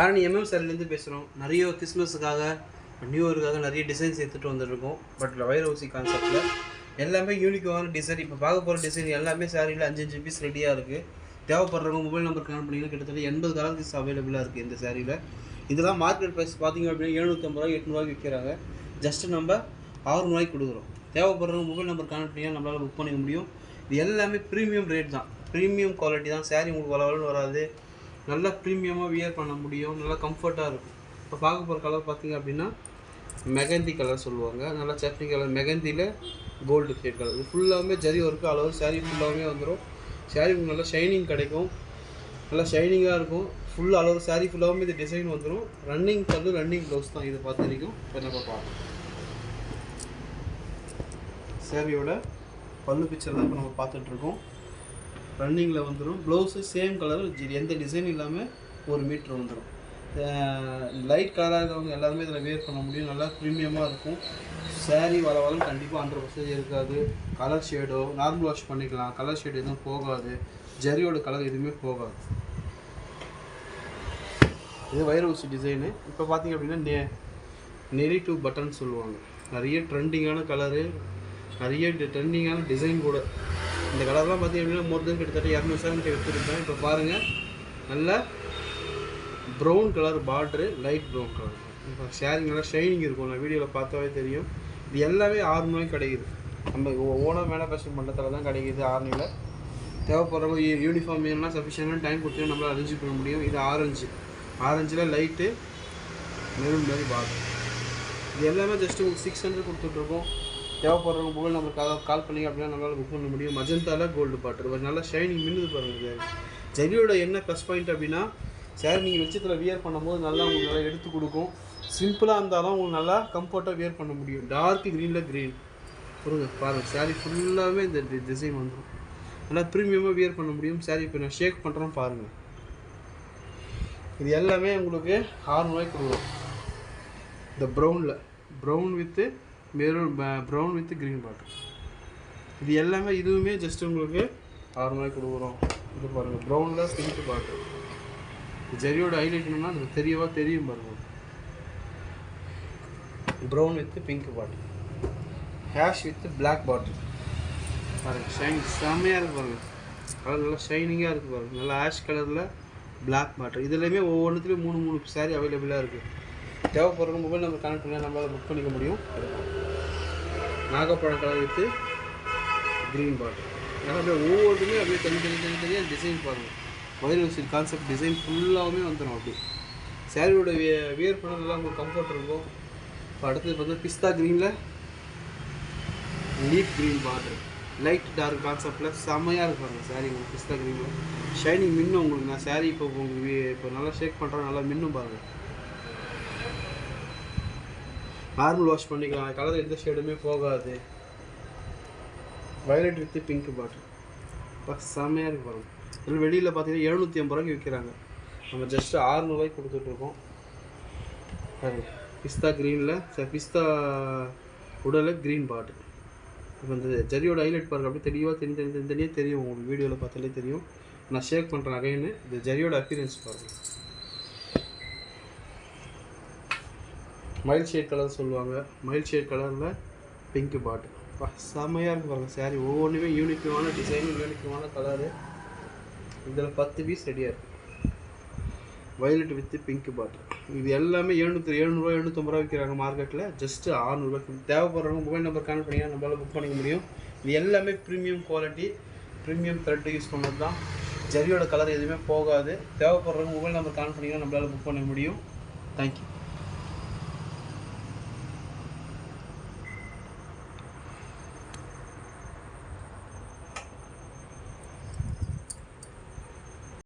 ஆரணி சாரிலேருந்து பேசுகிறோம். நிறைய கிறிஸ்மஸுக்காக நியூ இயருக்காக நிறைய டிசைன்ஸ் எடுத்துகிட்டு வந்துருக்கோம். பட் வைர ஊசி கான்செப்டில் எல்லாமே யூனிக்கான டிசைன். இப்போ பார்க்க போகிற டிசைன் எல்லாமே சாரியில் 5 பீஸ் ரெடியாக இருக்குது. தேவைப்படுறவங்க மொபைல் நம்பர் கனெக்ட் பண்ணிங்கன்னா கிட்டத்தட்ட 80 கலர்ஸ் அவைலபிளாக இருக்குது இந்த சாரியில். இதெல்லாம் மார்க்கெட் ப்ரைஸ் பார்த்திங்க அப்படின்னா 750 ரூபா 800 விற்கிறாங்க. ஜஸ்ட்டு நம்ம 600 கொடுக்குறோம். தேவைப்படுறவங்க மொபைல் நம்பர் கனெக்ட் பண்ணிங்கன்னா நம்மளால் புக் பண்ணிக்க முடியும். இது எல்லாமே ப்ரீமியம் ரேட் தான், ப்ரீமியம் குவாலிட்டி தான். சாரி உங்களுக்கு வளவலன்னு வராது, நல்லா ப்ரீமியமாக வியர் பண்ண முடியும், நல்லா கம்ஃபர்ட்டாக இருக்கும். இப்போ பார்க்க போகிற கலர் பார்த்திங்க அப்படின்னா மெகந்தி கலர் சொல்லுவாங்க. நல்லா சட்னி கலர், மெகந்தியில் கோல்டு ஷேட் கலர். இது ஃபுல்லாகவே ஜரி ஒர்க்கு அளவு சாரீ ஃபுல்லாகவே வந்துடும். சாரீ நல்லா ஷைனிங் கிடைக்கும், நல்லா ஷைனிங்காக இருக்கும். ஃபுல் அளவு சாரீ ஃபுல்லாகவே இது டிசைன் வந்துடும். ரன்னிங் கலர், ரன்னிங் ப்ளவுஸ் தான் இது பார்த்து வரைக்கும். இப்போ நம்ம பார்க்கலாம் சாரியோட பல்லு பிக்சர் தான் இப்போ நம்ம பார்த்துட்ருக்கோம். ரன்னிங்கில் வந்துடும். ப்ளவுஸு சேம் கலர், எந்த டிசைன் இல்லாமல் 1 மீட்ரு வந்துடும். லைட் கலராக இருக்கிறவங்க எல்லாருமே இதில் வேர் பண்ண முடியும். நல்லா ப்ரீமியமாக இருக்கும். சாரீ வளவலும் கண்டிப்பாக 100% இருக்காது. கலர் ஷேடோ நார்மல் வாஷ் பண்ணிக்கலாம், கலர் ஷேடு எதுவும் போகாது, ஜரியோட கலர் எதுவுமே போகாது. இது வைர ஊசி டிசைனு. இப்போ பார்த்திங்க அப்படின்னா நெரி2 பட்டன் சொல்லுவாங்க. நிறைய ட்ரெண்டிங்கான கலரு, நிறைய ட்ரெண்டிங்கான டிசைன் கூட. இந்த கலர்லாம் பார்த்திங்க அப்படின்னா மோர் தென் கிட்டத்தட்ட 200 சாரி எடுத்துருக்கேன். இப்போ பாருங்கள், நல்ல ப்ரௌன் கலர் பார்ட்ரு, லைட் ப்ரௌன் கலர். இப்போ ஷேரிங் நல்லா ஷைனிங் இருக்கும். நான் வீடியோவில் பார்த்தாவே தெரியும். இது எல்லாமே 600 கிடைக்குது. நம்ம ஓனாக மேனுஃபேக்சர் பண்ணுறதுல தான் கிடைக்கிது. ஆரணியில் தேவைப்படுறவங்க யூனிஃபார்ம் வேணும்னா சஃபிஷியண்டான டைம் கொடுத்து நம்மளால் அரேஞ்ச் பண்ண முடியும். இது ஆரஞ்சில் லைட்டு மெரூன் மாதிரி பார்டர். இது எல்லாமே ஜஸ்ட்டு உங்களுக்கு 600 கொடுத்துட்ருக்கோம். தேவைப்படுறவங்க மொபைல் நம்பருக்காக கால் பண்ணி அப்படின்னா நம்மளால் புக் பண்ண முடியும். மஜந்தாவில் கோல்டு பார்டர், நல்லா ஷைனிங் மின்னுது பாருங்கள். ஜரியோட என்ன ப்ளஸ் பாயிண்ட் அப்படின்னா, சாரி நீங்கள் வெளிச்சத்தில் வியர் பண்ணும்போது நல்லா உங்களுக்கு நல்லா எடுத்து கொடுக்கும். சிம்பிளாக இருந்தாலும் உங்களுக்கு நல்லா கம்ஃபர்ட்டாக வியர் பண்ண முடியும். டார்க் க்ரீனில் க்ரீன் பாருங்கள். சாரி ஃபுல்லாகவே இந்த டிசைன் வந்துடும். நல்லா ப்ரீமியமாக வியர் பண்ண முடியும். சாரி இப்போ நான் ஷேக் பண்ணுறோம் பாருங்கள். இது எல்லாமே உங்களுக்கு 600 கொடுக்குறோம். இந்த brown with maroon, brown with green bottom. இது எல்லாமே இதுவுமே ஜஸ்ட் உங்களுக்கு 600 கொடுக்குறோம். இது பாருங்கள், ப்ரௌனில் பிங்க் பாட்டம். ஜரியோட ஹைலைட்னா அது தெரியும் பாருங்கள். Brown with pink bottom, ash with black bottom. பாருங்கள் ஷைன் செம்மையாக இருக்குது பாருங்கள். கலர் நல்லா ஷைனிங்காக இருக்குது பாருங்கள். நல்லா ஆஷ் கலரில் பிளாக் பாட்டம். இதுலேயுமே ஒவ்வொன்றுத்துலேயும் 3 சாரி அவைலபிளாக இருக்குது. தேவைப்படுற மொபைல் நம்பர் கனெக்ட் பண்ணி நம்மளால் புக் பண்ணிக்க முடியும். நாகப்பழம் கலர் வித்து க்ரீன் பாட்டம். அப்படியே ஒவ்வொருத்துமே அப்படியே தனித்தனியாக டிசைன் பாருங்கள். வைர ஊசி கான்செப்ட் டிசைன் ஃபுல்லாகவே வந்துடும். அப்படி சாரியோட வியர் பண்ண நல்லா உங்களுக்கு கம்ஃபர்ட் இருக்கும். இப்போ அடுத்தது பார்த்தா பிஸ்தா க்ரீனில் leaf green border, light dark கான்செப்டில் செம்மையாக இருப்பாங்க. சாரி உங்களுக்கு பிஸ்தா க்ரீனில் ஷைனிங் மின்னும் உங்களுக்கு. நான் சாரி இப்போ நல்லா ஷேக் பண்ணுறேன், நல்லா மின்னும் பாருங்கள். நார்மல் வாஷ் பண்ணிக்கலாம், கலர் எந்த ஷேடுமே போகாது. Violet with pink bottom. இப்போ செம்மையாக இருக்கு பாருங்கள். இதில் வெளியில் பார்த்தீங்கன்னா 750 ரூபாய்க்கு விற்கிறாங்க. நம்ம ஜஸ்ட்டு 600 கொடுத்துட்ருக்கோம். பிஸ்தா க்ரீனில் பிஸ்தா உடலில் க்ரீன் பாட்டம். இப்போ இந்த ஜரியோட ஹைலைட் பாருங்கள். அப்படியே தெளிவாக தனித்தனியாக தெரியும். உங்களுக்கு வீடியோவில் பார்த்தாலே தெரியும். நான் ஷேக் பண்ணுறேன் அகைன்னு. இந்த ஜரியோட அப்பியரன்ஸ் பாருங்கள். மைல் ஷேட் கலர் சொல்லுவாங்க. மைல் ஷேட் கலரில் பிங்க் பாட்டம். செம்மையாக இருக்குது பாருங்கள். சாரி ஒவ்வொன்றுமே யூனிக்கான டிசைன், யூனிக்கான கலரு. இதில் 10 பீஸ் ரெடியாக இருக்குது. Violet with pink bottom. இது எல்லாமே 750 ரூபா விற்கிறாங்க மார்க்கெட்டில். ஜஸ்ட்டு 600 ரூபாய்க்கு. தேவைப்படுறவங்க மொபைல் நம்பர் கனெக்ட் பண்ணி நம்மளால் புக் பண்ணிக்க முடியும். இது எல்லாமே premium quality, premium thread use பண்ணது தான். ஜரியோட கலர் எதுவுமே போகாது. தேவைப்படுறவங்க மொபைல் நம்பர் கனெக்ட் பண்ணிங்கன்னா நம்மளால் புக் பண்ண முடியும். தேங்க்யூ.